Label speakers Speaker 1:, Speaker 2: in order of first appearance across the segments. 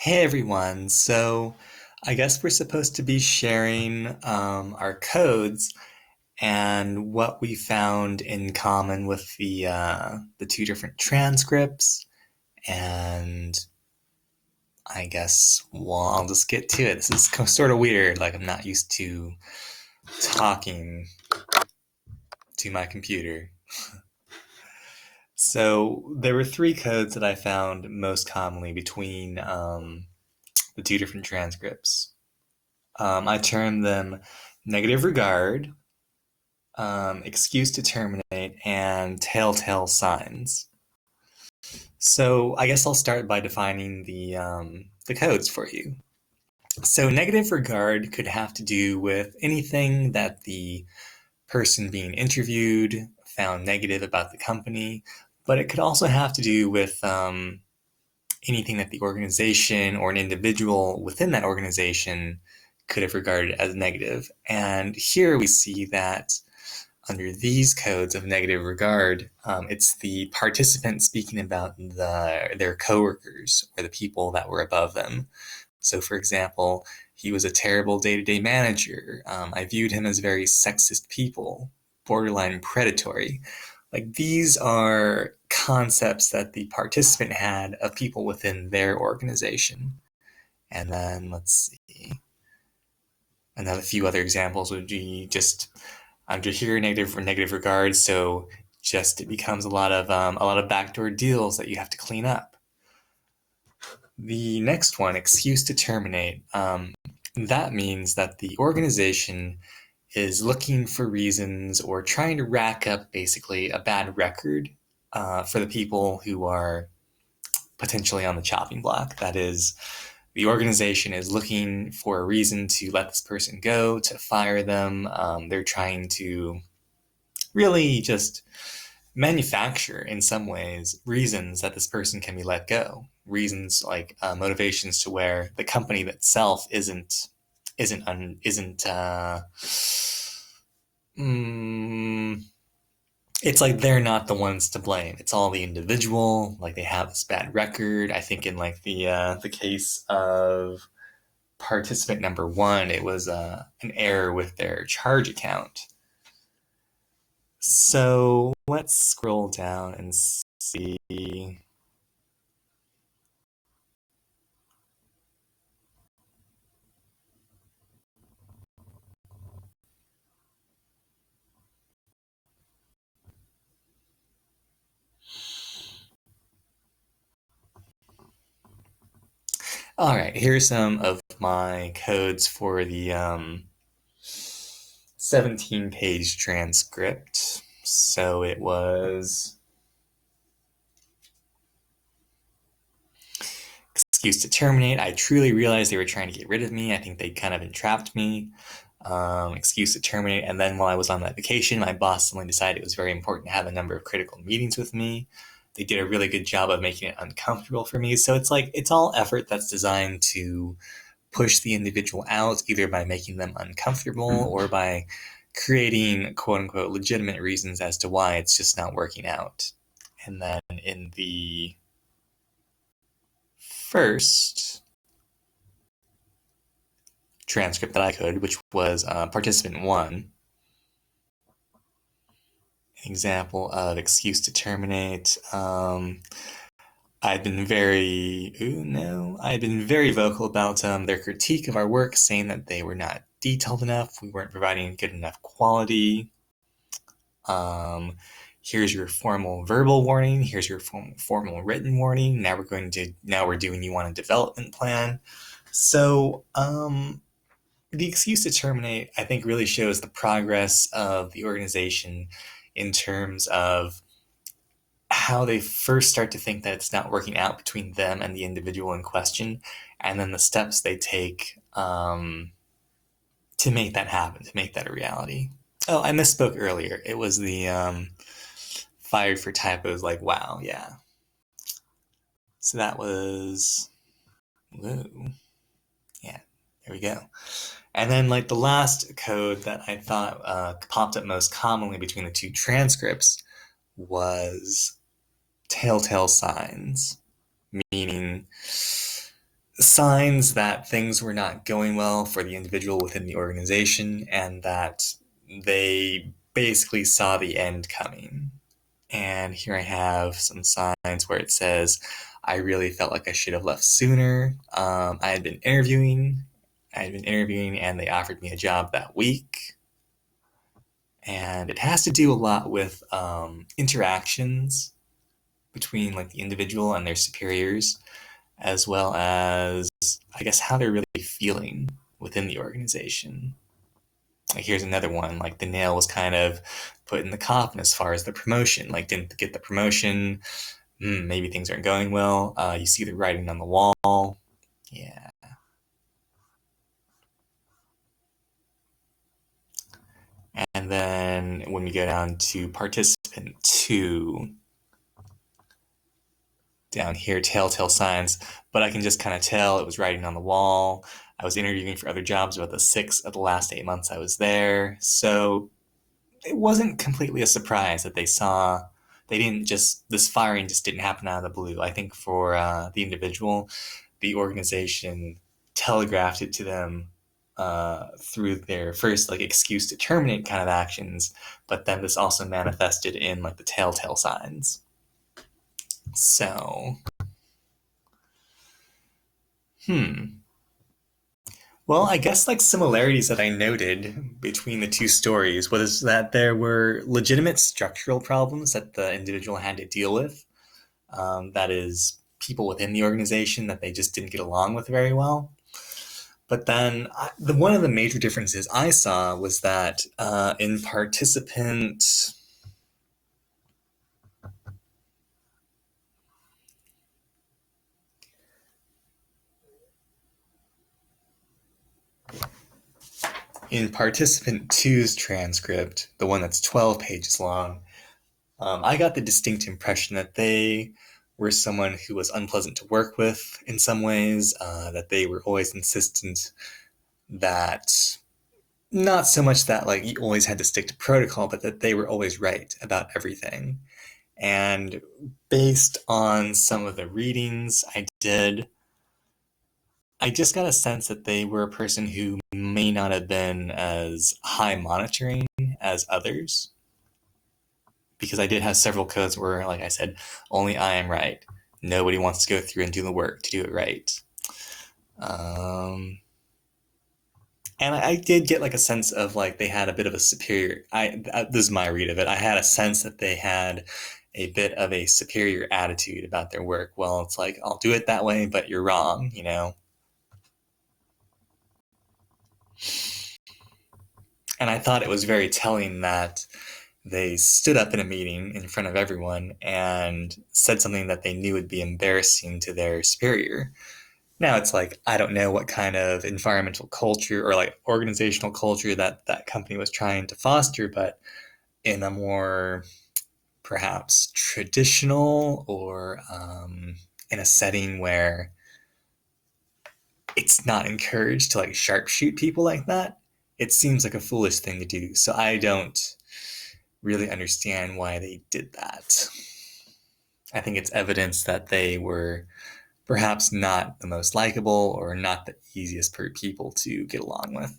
Speaker 1: Hey everyone, so I guess we're supposed to be sharing our codes and what we found in common with the two different transcripts. And I guess, well, I'll just get to it. This is sort of weird, like I'm not used to talking to my computer. So there were three codes that I found most commonly between the two different transcripts. I termed them negative regard, excuse to terminate, and telltale signs. So I guess I'll start by defining the codes for you. So negative regard could have to do with anything that the person being interviewed found negative about the company, but it could also have to do with anything that the organization or an individual within that organization could have regarded as negative. And here we see that under these codes of negative regard, it's the participant speaking about their coworkers or the people that were above them. So, for example, he was a terrible day-to-day manager. I viewed him as very sexist people, borderline predatory. Like these are concepts that the participant had of people within their organization. And then let's see. Another few other examples would be just I'm just here negative regards, so just it becomes a lot of backdoor deals that you have to clean up. The next one, excuse to terminate, that means that the organization is looking for reasons or trying to rack up basically a bad record for the people who are potentially on the chopping block. That is, the organization is looking for a reason to let this person go, to fire them. They're trying to really just manufacture, in some ways, reasons that this person can be let go. Reasons like motivations to where the company itself isn't mm, it's like they're not the ones to blame. It's all the individual. Like they have this bad record. I think in like the case of participant number one, it was an error with their charge account. So let's scroll down and see. All right, here's some of my codes for the 17-page transcript. So it was excuse to terminate. I truly realized they were trying to get rid of me. I think they kind of entrapped me. Excuse to terminate. And then while I was on that vacation, my boss suddenly decided it was very important to have a number of critical meetings with me. They did a really good job of making it uncomfortable for me. So it's like, it's all effort that's designed to push the individual out, either by making them uncomfortable or by creating quote unquote legitimate reasons as to why it's just not working out. And then in the first transcript that I could, which was participant one, an example of excuse to terminate. I've been very vocal about their critique of our work, saying that they were not detailed enough, we weren't providing good enough quality. Here's your formal verbal warning. Here's your formal written warning. Now we're doing you on a development plan. So the excuse to terminate, I think, really shows the progress of the organization in terms of how they first start to think that it's not working out between them and the individual in question, and then the steps they take to make that happen, to make that a reality. Oh, I misspoke earlier. It was the fired for typos, like, wow, yeah. So that was, whoa, yeah, there we go. And then, like, the last code that I thought popped up most commonly between the two transcripts was telltale signs, meaning signs that things were not going well for the individual within the organization and that they basically saw the end coming. And here I have some signs where it says, I really felt like I should have left sooner. I had been interviewing. I had been interviewing and they offered me a job that week. And it has to do a lot with interactions between like the individual and their superiors, as well as I guess how they're really feeling within the organization. Like here's another one, like the nail was kind of put in the coffin as far as the promotion. Like didn't get the promotion, maybe things aren't going well. You see the writing on the wall. Yeah. And then when we go down to participant two, down here, telltale signs, but I can just kind of tell it was writing on the wall. I was interviewing for other jobs about the 6 of the last 8 months I was there. So it wasn't completely a surprise that they didn't just, this firing just didn't happen out of the blue. I think for the individual, the organization telegraphed it to them through their first like excuse to terminate kind of actions, but then this also manifested in like the telltale signs. So, hmm. Well, I guess like similarities that I noted between the two stories was that there were legitimate structural problems that the individual had to deal with. That is, people within the organization that they just didn't get along with very well. But then one of the major differences I saw was that in participant two's transcript, the one that's 12 pages long, I got the distinct impression that they were someone who was unpleasant to work with in some ways, that they were always insistent that not so much that like you always had to stick to protocol, but that they were always right about everything. And based on some of the readings I did, I just got a sense that they were a person who may not have been as high monitoring as others. Because I did have several codes where, like I said, only I am right. Nobody wants to go through and do the work to do it right. Um, and I did get like a sense of like they had a bit of a superior. This is my read of it. I had a sense that they had a bit of a superior attitude about their work. Well, it's like I'll do it that way, but you're wrong. You know. And I thought it was very telling that they stood up in a meeting in front of everyone and said something that they knew would be embarrassing to their superior. Now it's like I don't know what kind of environmental culture or like organizational culture that that company was trying to foster, but in a more perhaps traditional or in a setting where it's not encouraged to like sharpshoot people like that, it seems like a foolish thing to do. So I don't really understand why they did that. I think it's evidence that they were perhaps not the most likable or not the easiest people to get along with.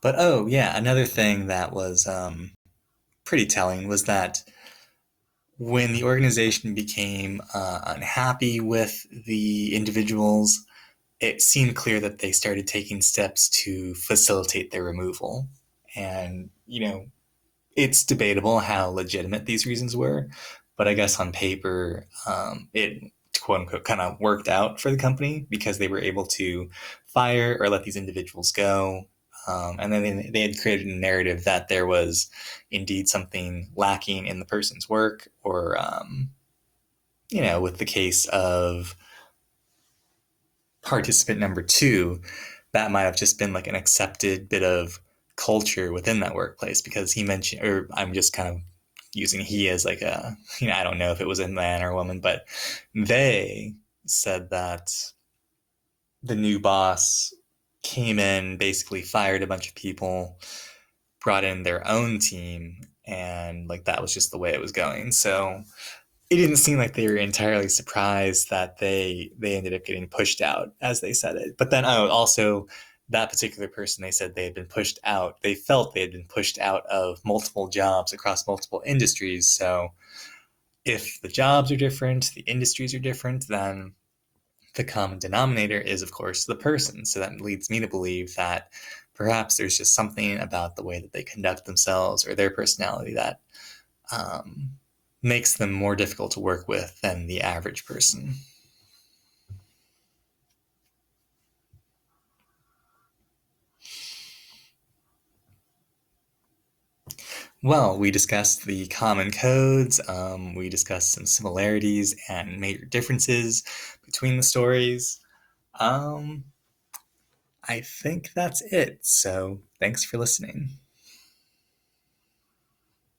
Speaker 1: But oh, yeah, another thing that was pretty telling was that when the organization became unhappy with the individuals, it seemed clear that they started taking steps to facilitate their removal. And, you know, it's debatable how legitimate these reasons were, but I guess on paper, it quote unquote kind of worked out for the company because they were able to fire or let these individuals go. And then they had created a narrative that there was indeed something lacking in the person's work, or, you know, with the case of participant number two, that might have just been like an accepted bit of culture within that workplace, because he mentioned, or I'm just kind of using he as like a, I don't know if it was a man or a woman, but they said that the new boss came in, basically fired a bunch of people, brought in their own team, and like that was just the way it was going. So it didn't seem like they were entirely surprised that they ended up getting pushed out, as they said it. But then, also that particular person, they said they had been pushed out. They felt they had been pushed out of multiple jobs across multiple industries. So if the jobs are different, the industries are different, then the common denominator is, of course, the person. So that leads me to believe that perhaps there's just something about the way that they conduct themselves or their personality that um, makes them more difficult to work with than the average person. Well, we discussed the common codes, we discussed some similarities and major differences between the stories. Um, I think that's it. So thanks for listening.